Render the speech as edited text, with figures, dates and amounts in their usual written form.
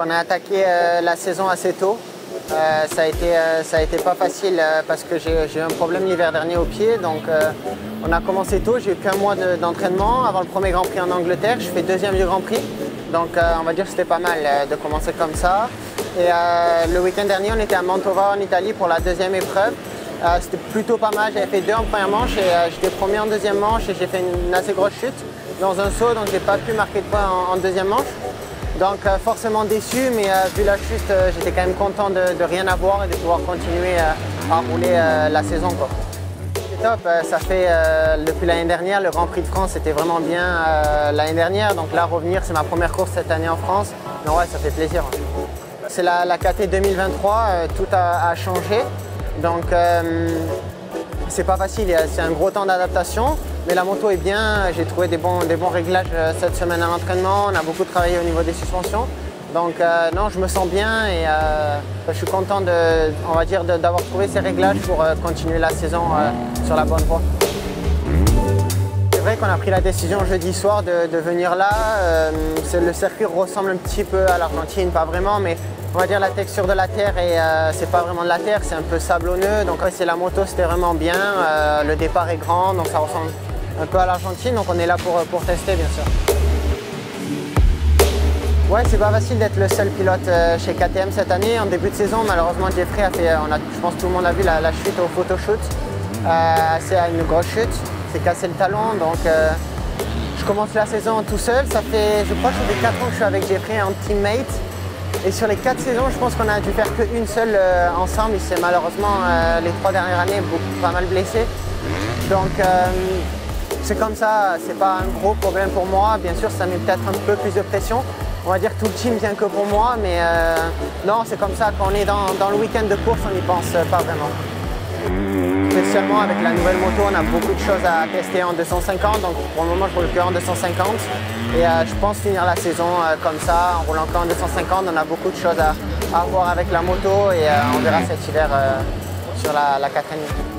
On a attaqué la saison assez tôt. Ça a été pas facile parce que j'ai eu un problème l'hiver dernier au pied. Donc on a commencé tôt, j'ai eu qu'un mois d'entraînement avant le premier Grand Prix en Angleterre. Je fais deuxième du Grand Prix. Donc on va dire que c'était pas mal de commencer comme ça. Et le week-end dernier, on était à Mantova en Italie pour la deuxième épreuve. C'était plutôt pas mal, j'avais fait 2 en première manche et j'étais premier en deuxième manche et j'ai fait une assez grosse chute dans un saut, donc j'ai pas pu marquer de points en deuxième manche. Donc forcément déçu, mais vu la chute, j'étais quand même content de rien avoir et de pouvoir continuer à rouler la saison, quoi. C'est top, ça fait depuis l'année dernière, le Grand Prix de France c'était vraiment bien l'année dernière, donc là revenir c'est ma première course cette année en France, mais ouais ça fait plaisir. C'est la KT 2023, tout a changé, donc c'est pas facile, c'est un gros temps d'adaptation, mais la moto est bien, j'ai trouvé des bons réglages cette semaine à l'entraînement, on a beaucoup travaillé au niveau des suspensions. Donc non, je me sens bien et je suis content d'avoir trouvé ces réglages pour continuer la saison sur la bonne voie. C'est vrai qu'on a pris la décision jeudi soir de venir là. Le circuit ressemble un petit peu à l'Argentine, pas vraiment, mais on va dire la texture de la terre et c'est pas vraiment de la terre, c'est un peu sablonneux. Donc c'est la moto, c'était vraiment bien. Le départ est grand, donc ça ressemble un peu à l'Argentine. Donc on est là pour tester, bien sûr. Ouais, c'est pas facile d'être le seul pilote chez KTM cette année. En début de saison, malheureusement, Jeffrey a fait, je pense que tout le monde a vu la chute au photoshoot. C'est une grosse chute, c'est cassé le talon. Donc je commence la saison tout seul. Ça fait, je crois que ça fait 4 ans que je suis avec Jeffrey en teammate. Et sur les 4 saisons, je pense qu'on a dû faire qu'une seule ensemble. Il s'est malheureusement, les 3 dernières années, pas mal blessé. Donc c'est comme ça, c'est pas un gros problème pour moi. Bien sûr, ça met peut-être un peu plus de pression. On va dire que tout le team vient que pour moi, mais non, c'est comme ça, quand on est dans le week-end de course, on n'y pense pas vraiment. Spécialement avec la nouvelle moto, on a beaucoup de choses à tester en 250, donc pour le moment je roule que en 250 et je pense finir la saison comme ça, en roulant que en 250, on a beaucoup de choses à voir avec la moto et on verra cet hiver sur la 4 année.